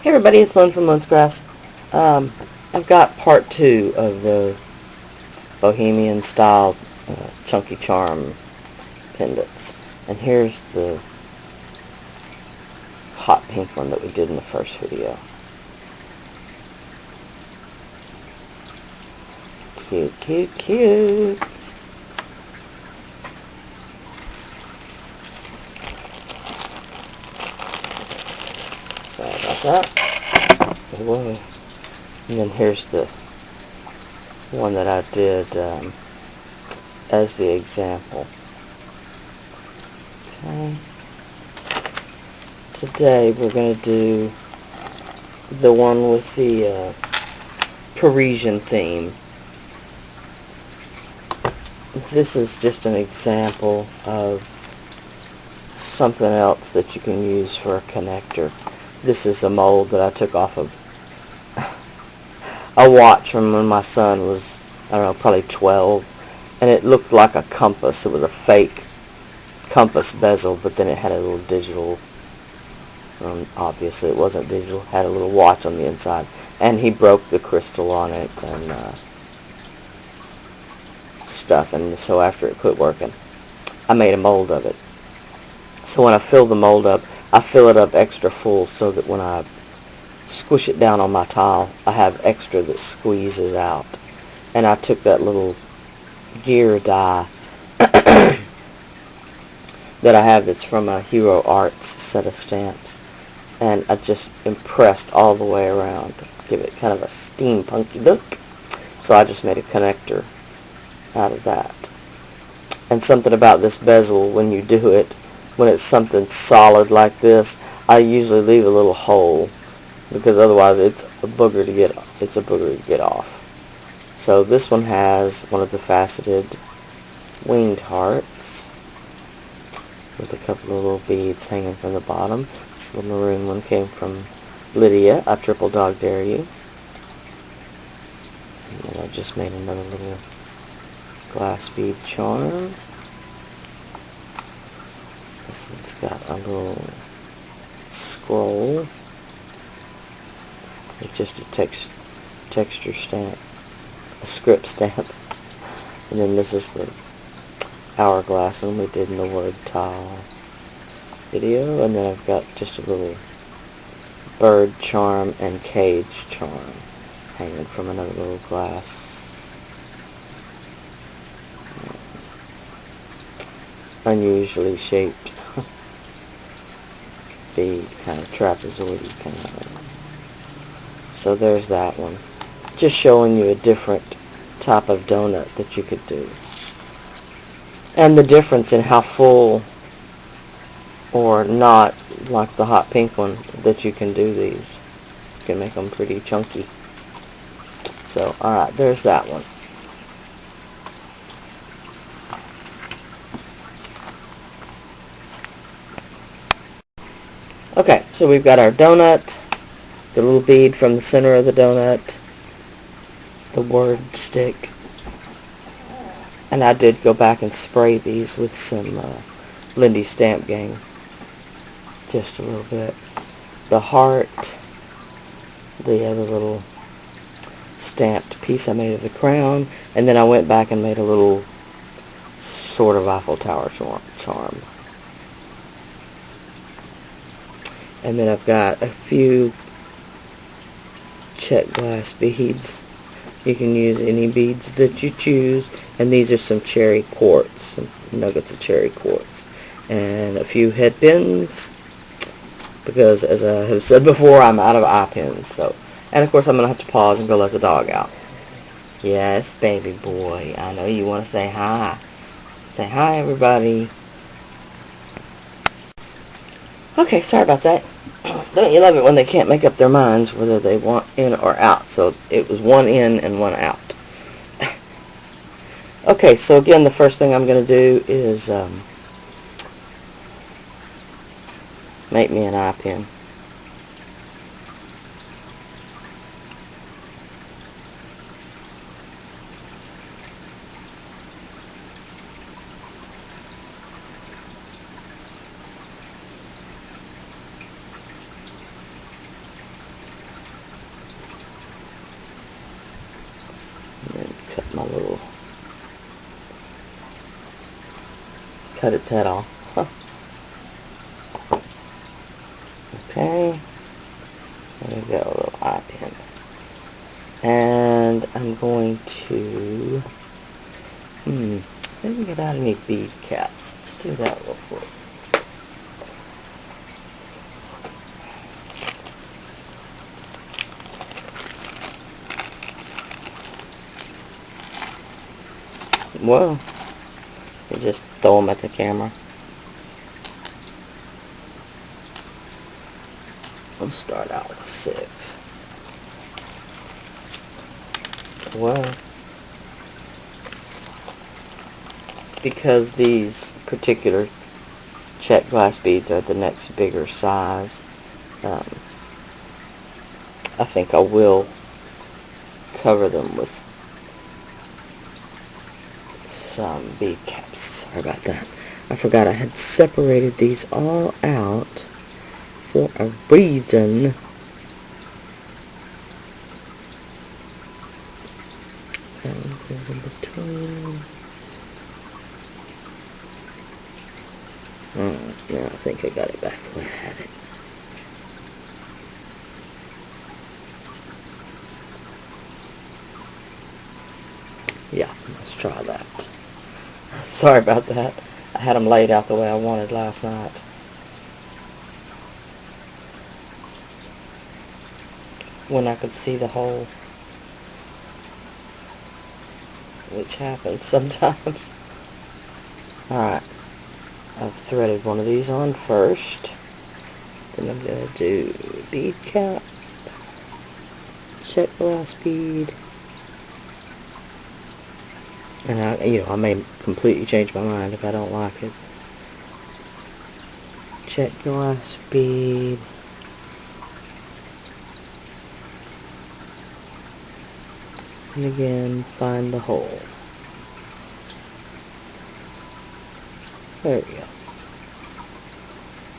Hey everybody, it's Lyn from Lyn's Crafts. I've got part 2 of the Bohemian style chunky charm pendants. And here's the hot pink one that we did in the first video. Cute, cute, cute. Sorry about that. Whoa. And then here's the one that I did as the example. Okay. Today we're going to do the one with the Parisian theme. This is just an example of something else that you can use for a connector. This is a mold that I took off of a watch from when my son was, I don't know, probably 12, and it looked like a compass. It was a fake compass bezel, but then it had a little digital, obviously it wasn't digital, had a little watch on the inside, and he broke the crystal on it and stuff, and so after it quit working, I made a mold of it. So when I fill the mold up, I fill it up extra full so that when I squish it down on my tile, I have extra that squeezes out. And I took that little gear die that I have that's from a Hero Arts set of stamps, and I just impressed all the way around, give it kind of a steampunky look. So I just made a connector out of that. And something about this bezel, when you do it, when it's something solid like this, I usually leave a little hole, because otherwise it's a booger to get off. So this one has one of the faceted winged hearts with a couple of little beads hanging from the bottom. This little maroon one came from Lydia, I Triple Dog Dare You. And then I just made another little glass bead charm. This one's got a little scroll. It's just a texture stamp, a script stamp. And then this is the hourglass one we did in the word tile video. And then I've got just a little bird charm and cage charm hanging from another little glass. Unusually shaped bead, kind of trapezoid kind of. So there's that one. Just showing you a different type of donut that you could do. And the difference in how full or not, like the hot pink one, that you can do these. You can make them pretty chunky. So, alright, there's that one. Okay, so we've got our donut, the little bead from the center of the donut, the word stick, and I did go back and spray these with some Lindy Stamp Gang, just a little bit. The heart, the other little stamped piece I made of the crown, and then I went back and made a little sort of Eiffel Tower charm. And then I've got a few check glass beads. You can use any beads that you choose. And these are some cherry quartz, some nuggets of cherry quartz. And a few head pins, because as I have said before, I'm out of eye pins. So, and of course I'm going to have to pause and go let the dog out. Yes, baby boy. I know you want to say hi. Say hi, everybody. Okay, sorry about that. Don't you love it when they can't make up their minds whether they want in or out? So it was one in and one out. Okay, so again, the first thing I'm going to do is make me an eye pin. cut its head off. Okay, there we go, a little eye pin. And I'm going to, didn't get out any bead caps. Let's do that real quick. Well, you just throw them at the camera. We'll start out with 6. Well, because these particular check glass beads are the next bigger size, I think I will cover them with some bead caps. Sorry about that. I forgot I had separated these all out for a reason. That one goes in between. Now I think I got it back where I had it. Yeah, let's try that. Sorry about that. I had them laid out the way I wanted last night. When I could see the hole, which happens sometimes. Alright, I've threaded one of these on first. Then I'm going to do bead cap, check glass bead, and I may completely change my mind if I don't like it. Check glass bead, and again find the hole. There we go.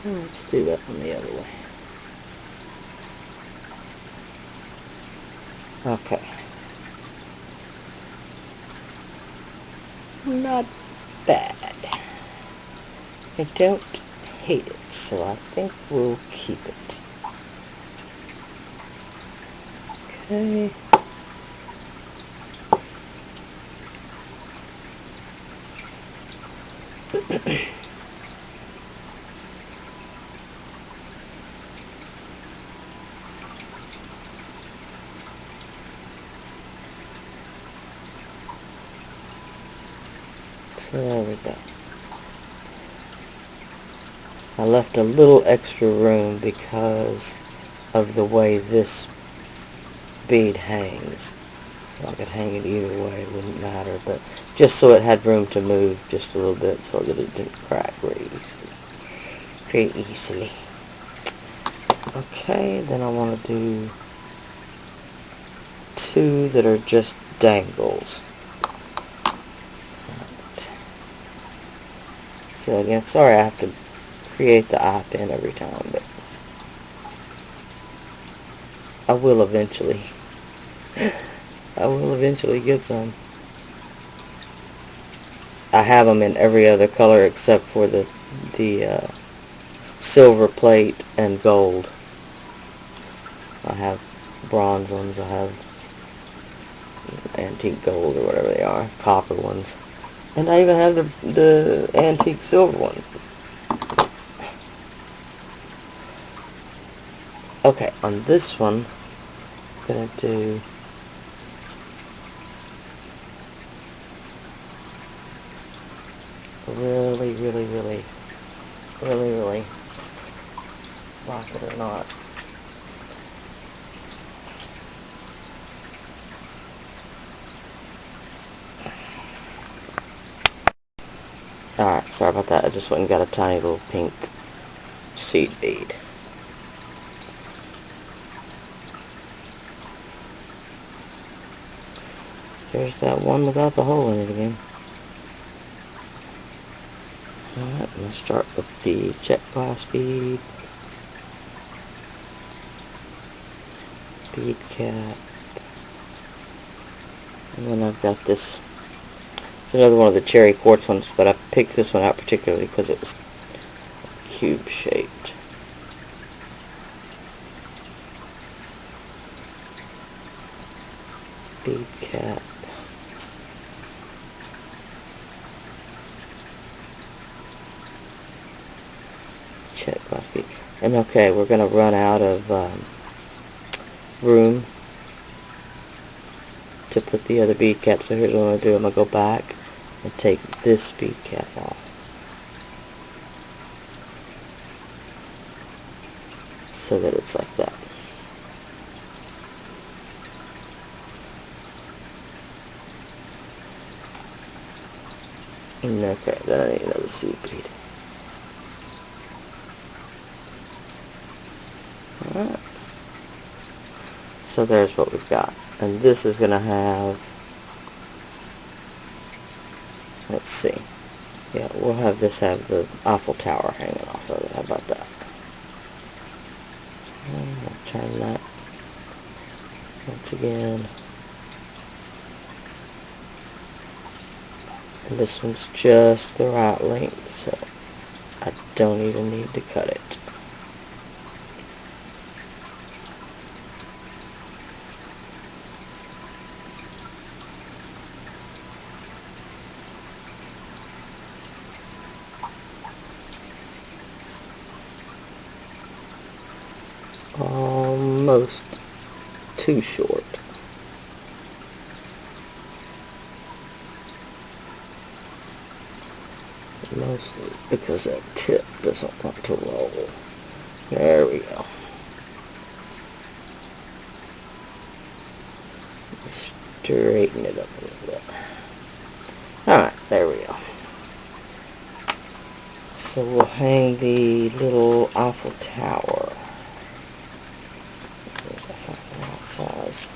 Now let's do that one the other way. Okay. Not bad. I don't hate it, so I think we'll keep it. Okay. So there we go. I left a little extra room because of the way this bead hangs. I could hang it either way, it wouldn't matter, but just so it had room to move just a little bit so that it didn't crack very easily. Okay, then I want to do 2 that are just dangles. Right. So again, sorry I have to create the eye pin every time, but I will eventually. I will eventually get some. I have them in every other color except for the silver plate and gold. I have bronze ones, I have antique gold or whatever they are, copper ones, and I even have the antique silver ones. Okay, on this one, I'm going to do really, like it or not. Alright, sorry about that. I just went and got a tiny little pink seed bead. There's that one without the hole in it again. Alright, I'm going to start with the check glass bead, bead cap, and then I've got this It's another one of the cherry quartz ones, but I picked this one out particularly because it was cube shaped. Bead cap. Check glass bead. And okay, we're going to run out of room to put the other bead cap, so here's what I'm going to do. I'm going to go back and take this bead cap off. So that it's like that. And okay, then I need another seed bead. Alright. So there's what we've got. And this is going to have, let's see. Yeah, we'll have this have the Eiffel Tower hanging off of it. How about that? I'll turn that once again. And this one's just the right length, so I don't even need to cut it. Almost too short. Mostly because that tip doesn't want to roll. There we go. Straighten it up a little bit. Alright, there we go. So we'll hang the little Eiffel Tower. Size.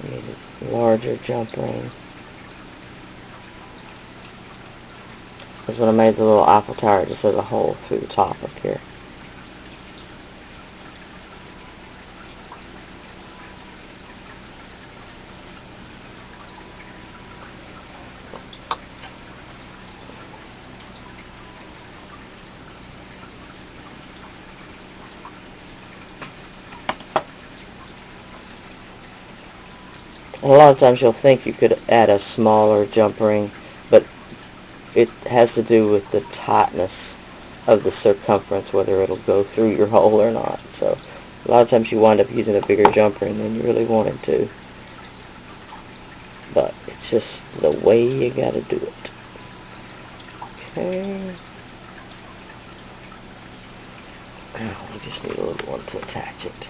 I need a larger jump ring. Because when I made the little Eiffel Tower, it just has a hole through the top up here. And a lot of times you'll think you could add a smaller jump ring, but it has to do with the tightness of the circumference, whether it'll go through your hole or not. So a lot of times you wind up using a bigger jump ring than you really wanted to. But it's just the way you gotta do it. Okay. Now we just need a little one to attach it.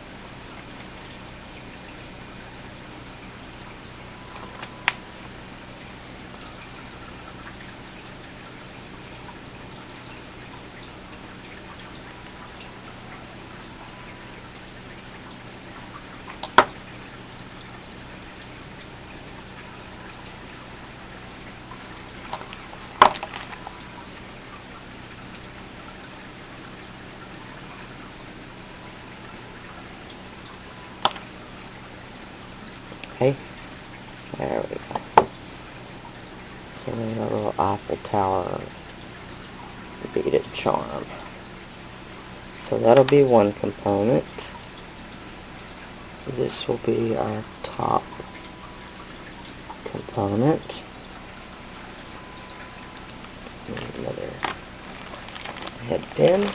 Okay, there we go. So then a little Eiffel Tower beaded charm. So that'll be one component. This will be our top component. Another head pin.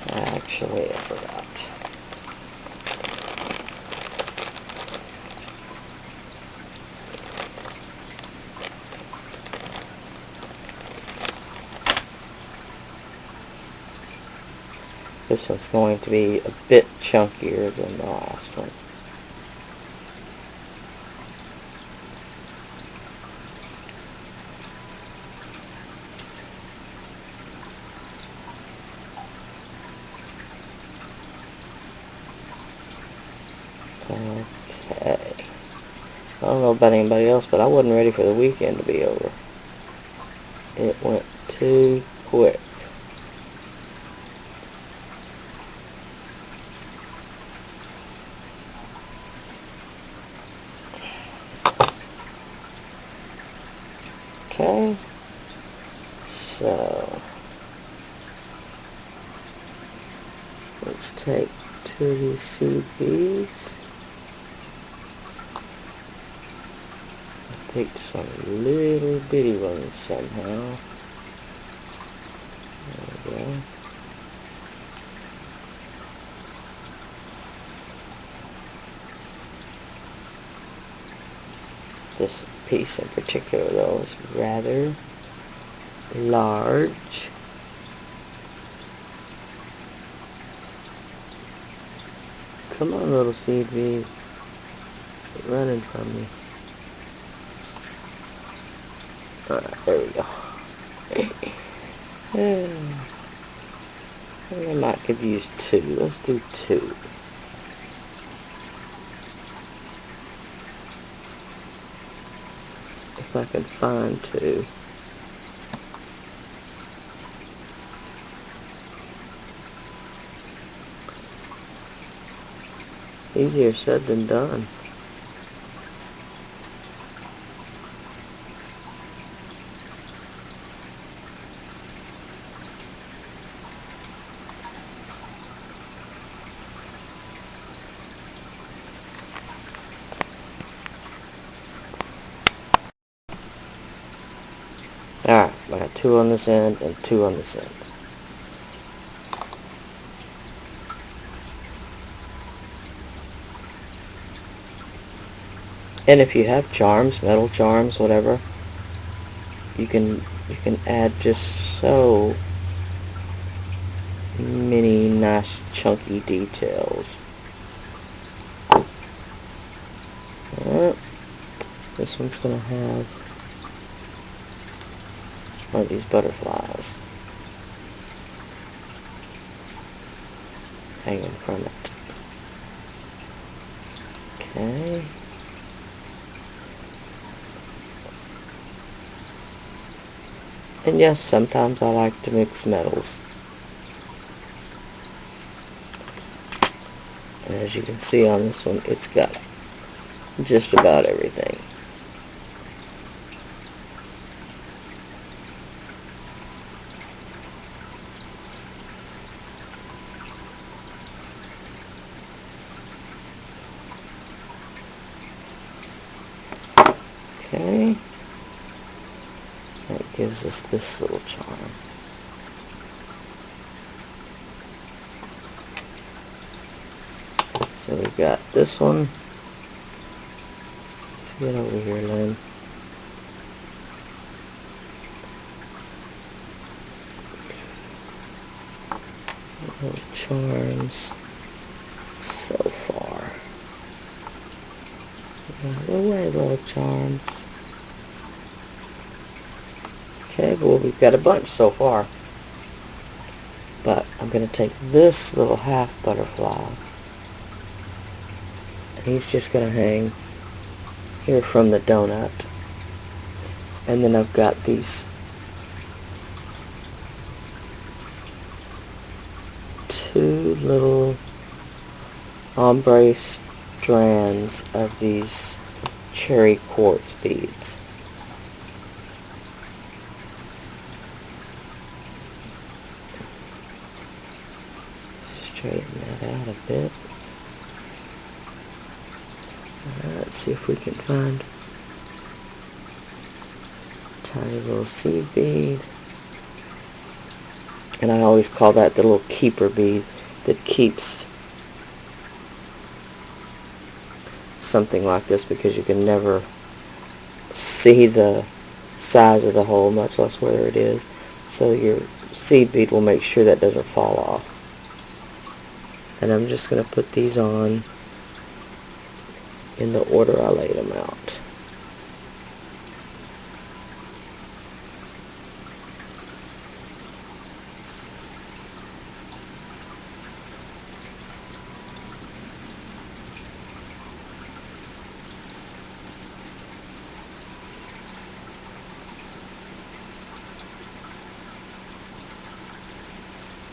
Actually, I forgot. This one's going to be a bit chunkier than the last one. Okay. I don't know about anybody else, but I wasn't ready for the weekend to be over. It went too quick. Okay, so let's take 2 of these seed beads. I picked some little bitty ones somehow. There we go. This piece in particular, though, is rather large. Come on, little seed bead. Quit running from me. Alright, there we go. I think I might could use 2. Let's do 2. If I can find 2. Easier said than done. Alright, I got 2 on this end and 2 on this end. And if you have charms, metal charms, whatever, you can add just so many nice chunky details. This one's gonna have one of these butterflies hanging from it. Okay. And yes, sometimes I like to mix metals. And as you can see on this one, it's got just about everything. Okay. That gives us this little charm. So we've got this one. Let's get over here, Lyn. Little charms so far. Out of the way, little charms. Okay, well, we've got a bunch so far. But I'm going to take this little half butterfly, and he's just going to hang here from the donut. And then I've got these 2 little ombre strands of these cherry quartz beads. Straighten that out a bit. Alright, let's see if we can find a tiny little seed bead. And I always call that the little keeper bead that keeps something like this, because you can never see the size of the hole, much less where it is. So your seed bead will make sure that doesn't fall off. And I'm just going to put these on in the order I laid them out.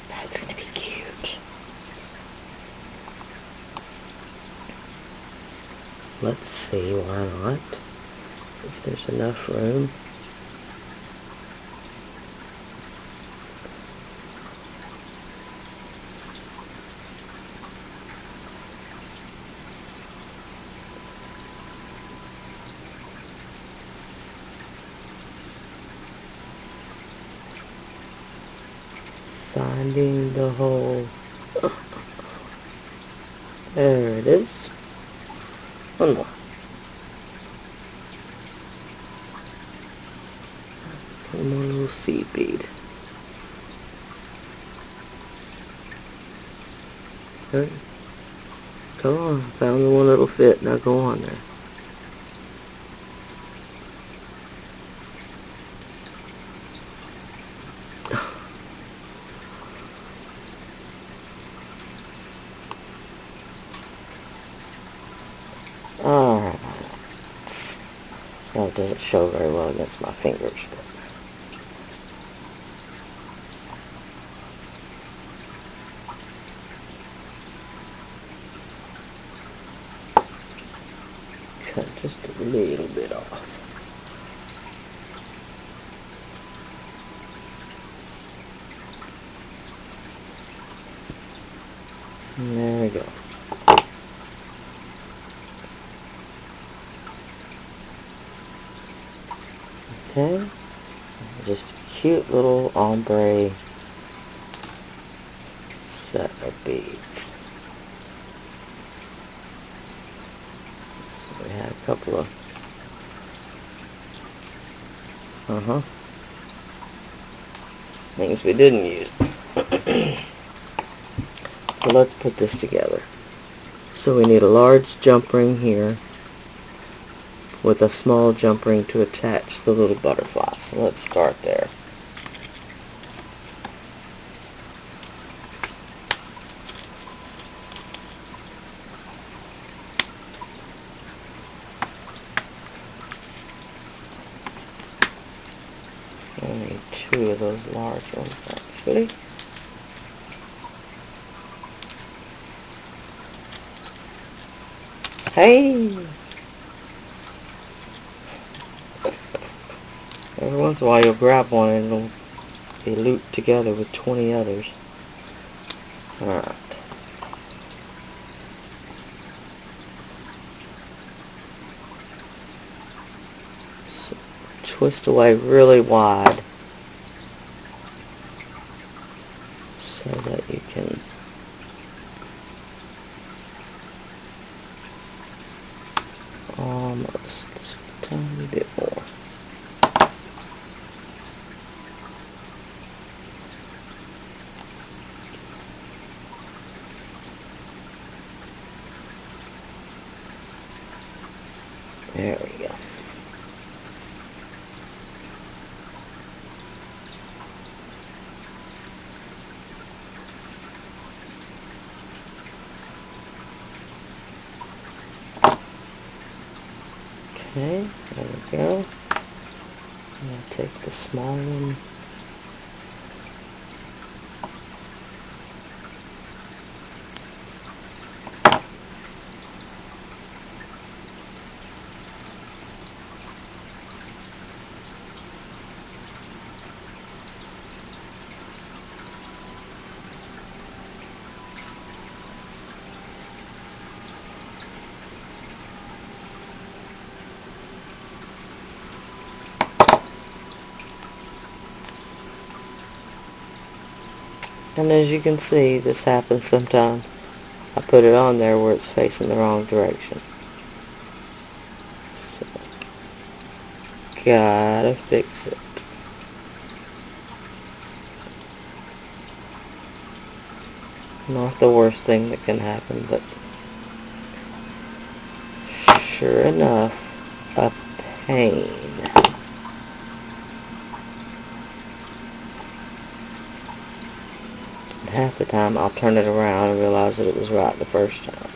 That's going to be cute. Let's see, why not? If there's enough room. Finding the hole. There it is. One more. One more little seed bead. There. Go on. Found the one that'll fit. Now go on there. Alright. Well, it doesn't show very well against my fingers. Cut just a little bit off. And there we go. Okay, just a cute little ombre set of beads. So we had a couple of things we didn't use. So let's put this together. So we need a large jump ring here with a small jump ring to attach the little butterfly. So let's start there. I need two of those large ones actually. Hey! Every once in a while you'll grab one and it'll be looped together with 20 others. Alright. So twist away really wide so that you can almost just a tiny bit more. There we go. Okay, there we go. I'm going to take the small one. And as you can see, this happens sometimes. I put it on there where it's facing the wrong direction. So, gotta fix it. Not the worst thing that can happen, but sure enough, a pain. Half the time I'll turn it around and realize that it was right the first time.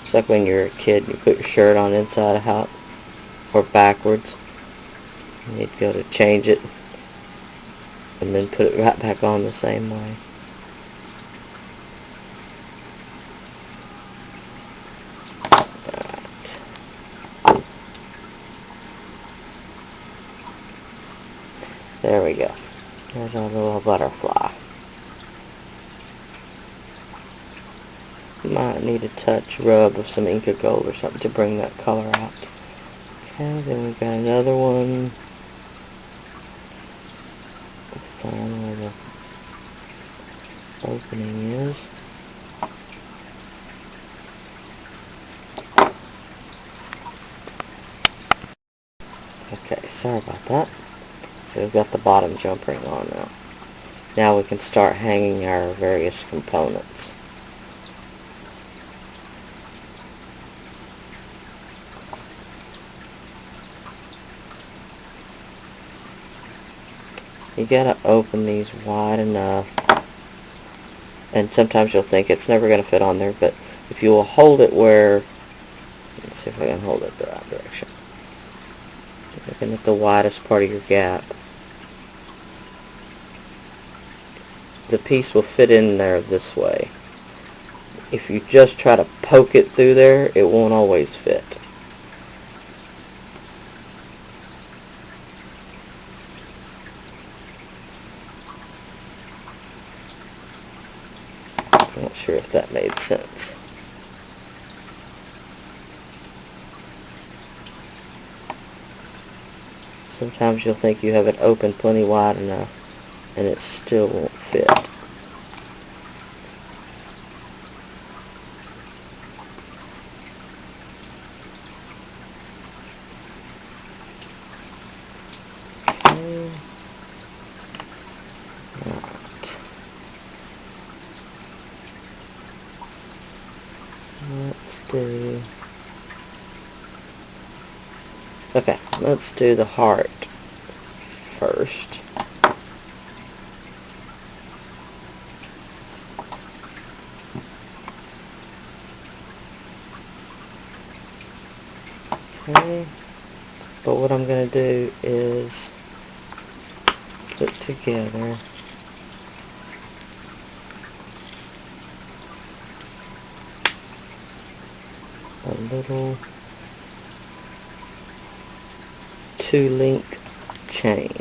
It's like when you're a kid and you put your shirt on inside out or backwards. And you'd go to change it and then put it right back on the same way. There we go. There's our little butterfly. Might need a touch rub of some Inca Gold or something to bring that color out. Okay, then we've got another one. opening is. Okay, sorry about that. So we've got the bottom jump ring on now. Now we can start hanging our various components. You gotta open these wide enough, and sometimes you'll think it's never gonna fit on there, but if you will hold it where, let's see if I can hold it the right direction. Looking at the widest part of your gap, the piece will fit in there this way. If you just try to poke it through there, it won't always fit. I'm not sure if that made sense. Sometimes you'll think you have it open plenty wide enough, and it still won't fit. Okay. Right. Let's do the heart first. Okay, but what I'm going to do is put together a little 2-link chain.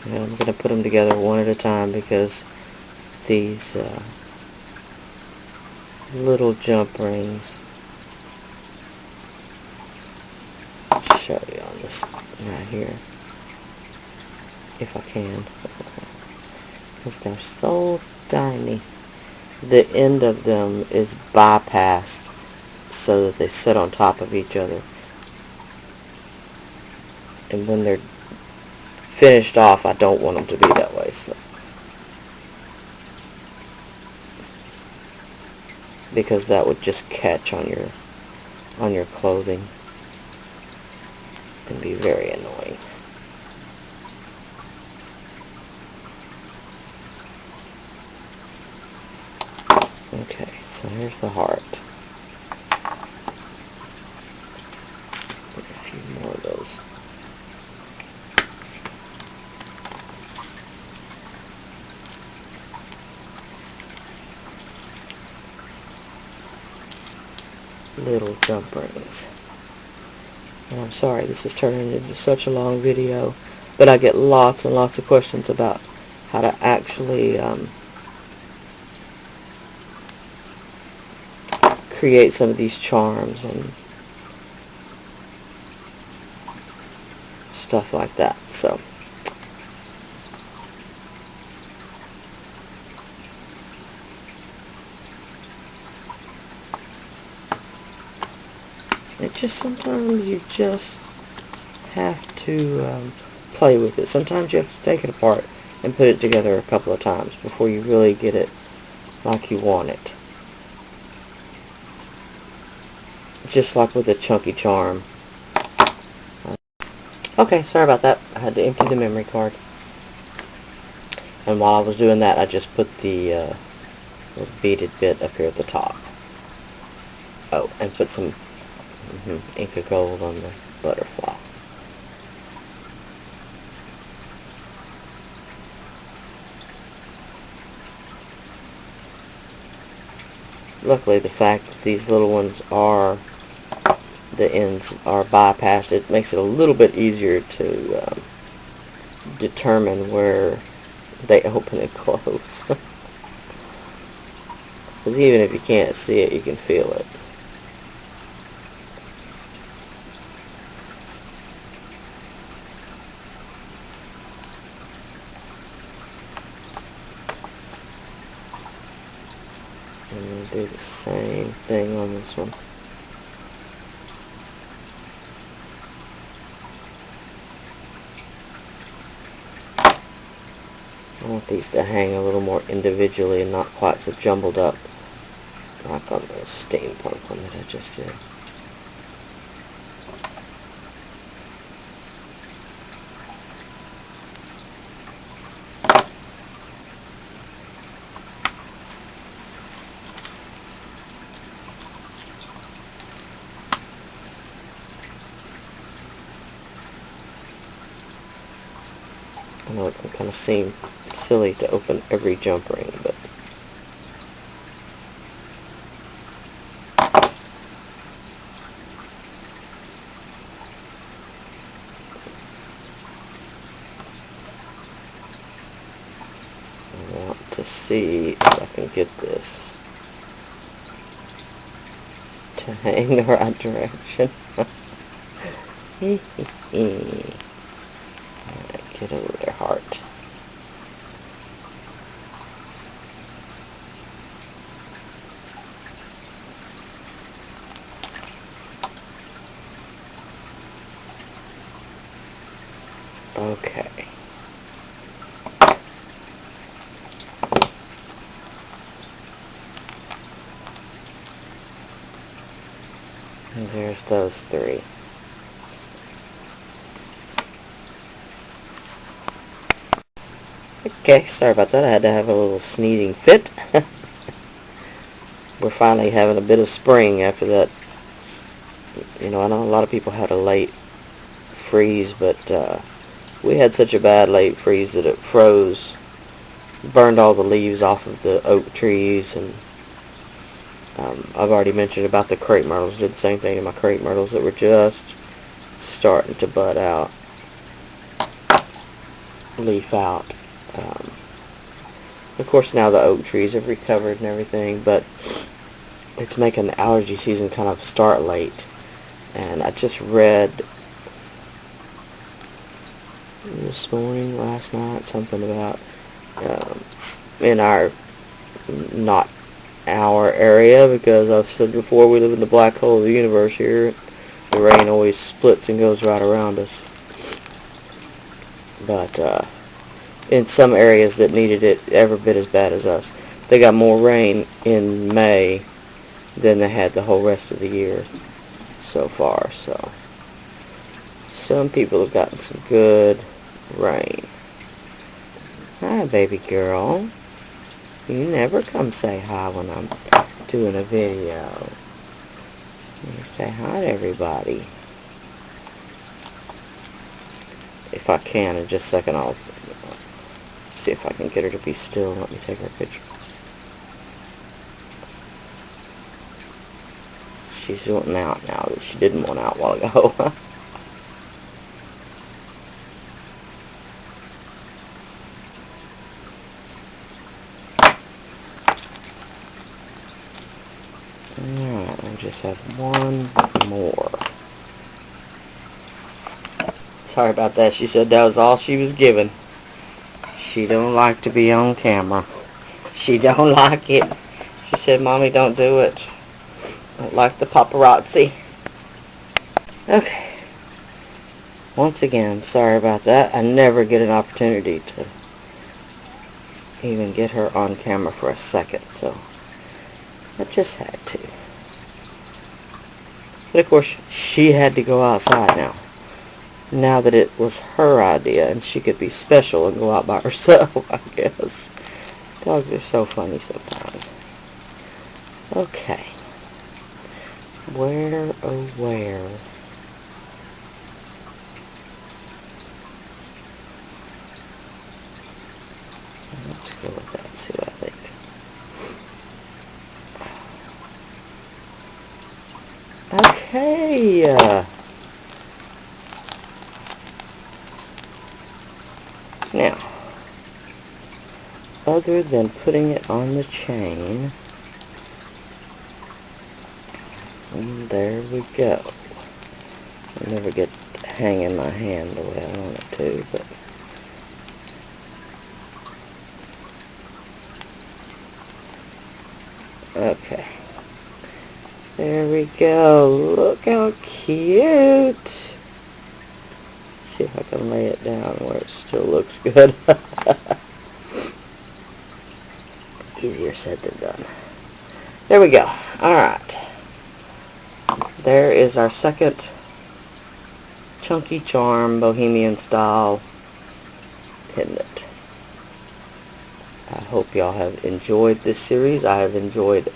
And I'm going to put them together one at a time because these little jump rings, I'll show you on this right here if I can, because they're so tiny. The end of them is bypassed so that they sit on top of each other, and when they're finished off, I don't want them to be that way, so because that would just catch on your clothing and be very annoying. Okay, so here's the heart. Put a few more of those. Little jump rings. And I'm sorry this is turning into such a long video, but I get lots and lots of questions about how to actually create some of these charms and stuff like that. So sometimes you just have to play with it. Sometimes you have to take it apart and put it together a couple of times before you really get it like you want it. Just like with a chunky charm. Okay, sorry about that. I had to empty the memory card. And while I was doing that, I just put the little beaded bit up here at the top. Oh, and put some ink of gold on the butterfly. Luckily, the fact that these little ones are, the ends are bypassed, it makes it a little bit easier to determine where they open and close. Because even if you can't see it, you can feel it. And we'll do the same thing on this one. I want these to hang a little more individually and not quite so jumbled up like on the steampunk one that I just did. I know it can kind of seem silly to open every jump ring, but I want to see if I can get this to hang the right direction. Alright, get over their heart. Okay. And there's those three. Okay, sorry about that. I had to have a little sneezing fit. We're finally having a bit of spring after that. You know, I know a lot of people had a late freeze, but we had such a bad late freeze that it froze, burned all the leaves off of the oak trees, and I've already mentioned about the crepe myrtles. Did the same thing to my crepe myrtles that were just starting to bud out, leaf out. Of course, now the oak trees have recovered and everything, but it's making the allergy season kind of start late. And I just read this morning, last night, something about in our, not our area, because I've said before, we live in the black hole of the universe here. The rain always splits and goes right around us. But in some areas that needed it every bit as bad as us, they got more rain in May than they had the whole rest of the year so far. So some people have gotten some good rain. Hi, baby girl. You never come say hi when I'm doing a video. You say hi to everybody. If I can, in just a second, I'll see if I can get her to be still. Let me take her picture. She's wanting out now that she didn't want out a while ago. Alright, I just have one more. Sorry about that. She said that was all she was given. She don't like to be on camera. She don't like it. She said, Mommy, don't do it. Don't like the paparazzi. Okay. Once again, sorry about that. I never get an opportunity to even get her on camera for a second, so I just had to. But of course, she had to go outside now. Now that it was her idea and she could be special and go out by herself, I guess. Dogs are so funny sometimes. Okay. Where, oh where? Let's go with that and see what I think. Okay. Now, other than putting it on the chain, And there we go. I never get hanging my hand the way I want it to, but okay. There we go. Look how cute. See if I can lay it down where it still looks good. Easier said than done. There we go. Alright. There is our second chunky charm Bohemian style pendant. I hope y'all have enjoyed this series. I have enjoyed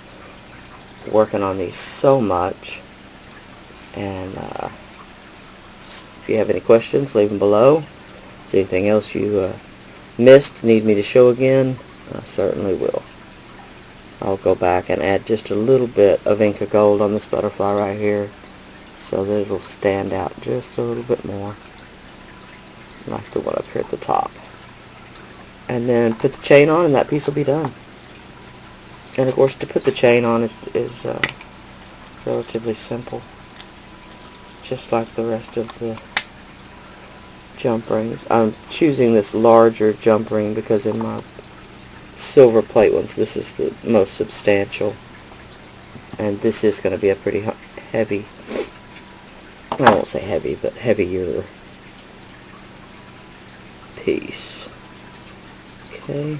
working on these so much. And if you have any questions, leave them below. Is there anything else you missed, need me to show again? I certainly will. I'll go back and add just a little bit of ink of gold on this butterfly right here so that it'll stand out just a little bit more, like the one up here at the top. And then put the chain on and that piece will be done. And of course to put the chain on is relatively simple, just like the rest of the jump rings. I'm choosing this larger jump ring because in my silver plate ones this is the most substantial, and this is going to be a pretty heavy, I won't say heavy, but heavier piece. Okay.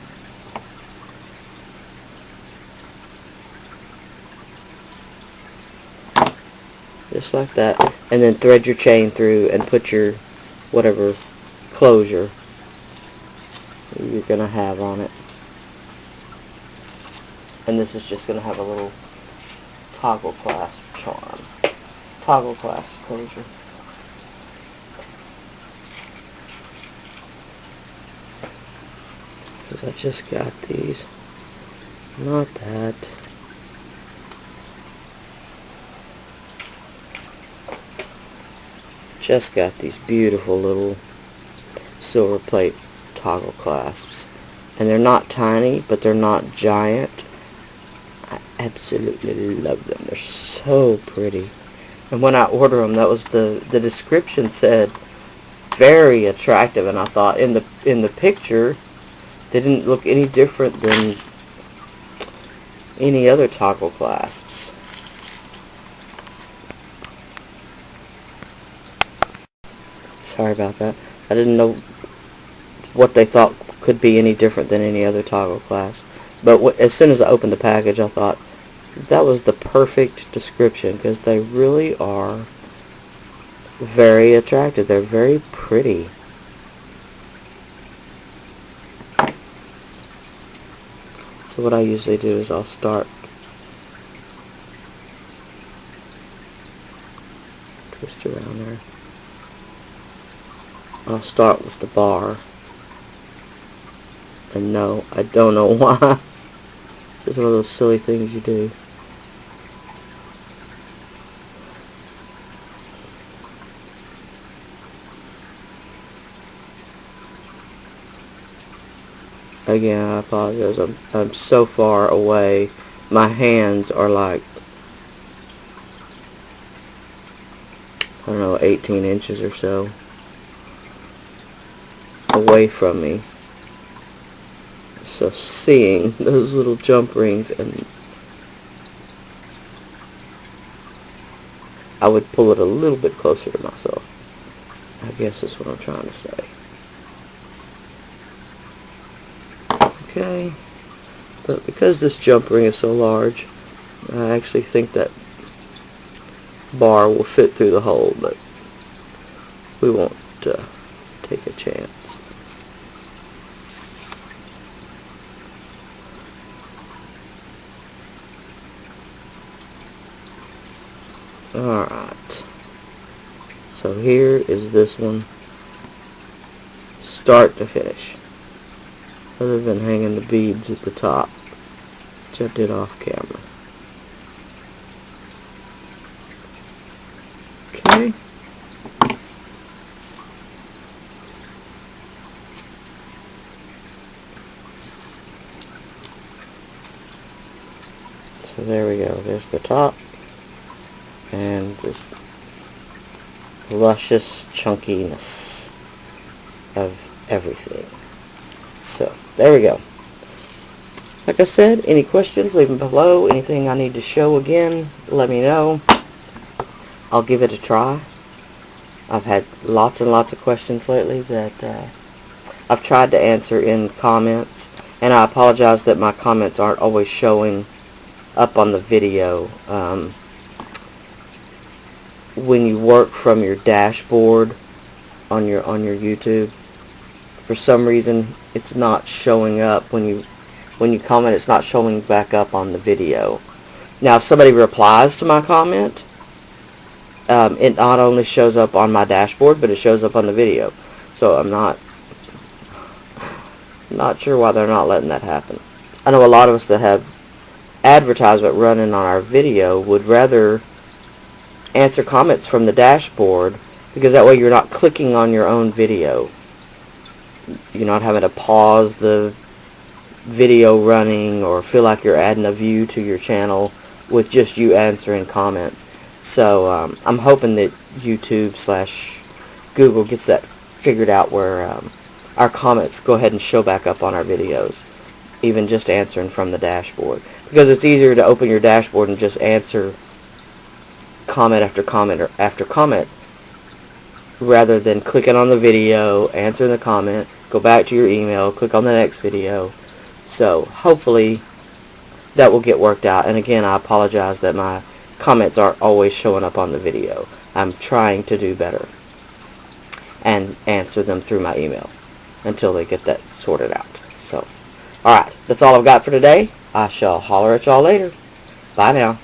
Just like that, and then thread your chain through and put your whatever closure you're going to have on it. And this is just going to have a little toggle clasp charm. Toggle clasp closure. Because I just got these. Not that. Just got these beautiful little silver plate toggle clasps. And they're not tiny, but they're not giant. I absolutely love them. They're so pretty. And when I ordered them, that was the description said very attractive, and I thought in the picture they didn't look any different than any other toggle clasps. Sorry about that. I didn't know what they thought could be any different than any other toggle clasp. But as soon as I opened the package, I thought that was the perfect description, because they really are very attractive. They're very pretty. So what I usually do is I'll start twist around there. I'll start with the bar. And no, I don't know why. It's one of those silly things you do. Again, I apologize. I'm so far away. My hands are like, I don't know, 18 inches or so away from me. So seeing those little jump rings, and I would pull it a little bit closer to myself, I guess is what I'm trying to say. Okay, but because this jump ring is so large, I actually think that bar will fit through the hole, but we won't take a chance. Alright, so here is this one, start to finish, other than hanging the beads at the top, which I did off camera. Okay. So there we go, there's the top. and this luscious chunkiness of everything. So there we go. Like I said, any questions, leave them below. Anything I need to show again, let me know. I'll give it a try. I've had lots and lots of questions lately that I've tried to answer in comments, and I apologize that my comments aren't always showing up on the video. When you work from your dashboard on your YouTube, for some reason it's not showing up when you comment. It's not showing back up on the video. Now, if somebody replies to my comment, it not only shows up on my dashboard, but it shows up on the video. So I'm not sure why they're not letting that happen. I know a lot of us that have advertisement running on our video would rather answer comments from the dashboard, because that way you're not clicking on your own video. You're not having to pause the video running or feel like you're adding a view to your channel with just you answering comments. So I'm hoping that YouTube/Google gets that figured out, where our comments go ahead and show back up on our videos, even just answering from the dashboard, because it's easier to open your dashboard and just answer comment after comment after comment, rather than clicking on the video, answering the comment, go back to your email, click on the next video. So hopefully that will get worked out. And again, I apologize that my comments aren't always showing up on the video. I'm trying to do better and answer them through my email until they get that sorted out. So, alright, that's all I've got for today. I shall holler at y'all later. Bye now.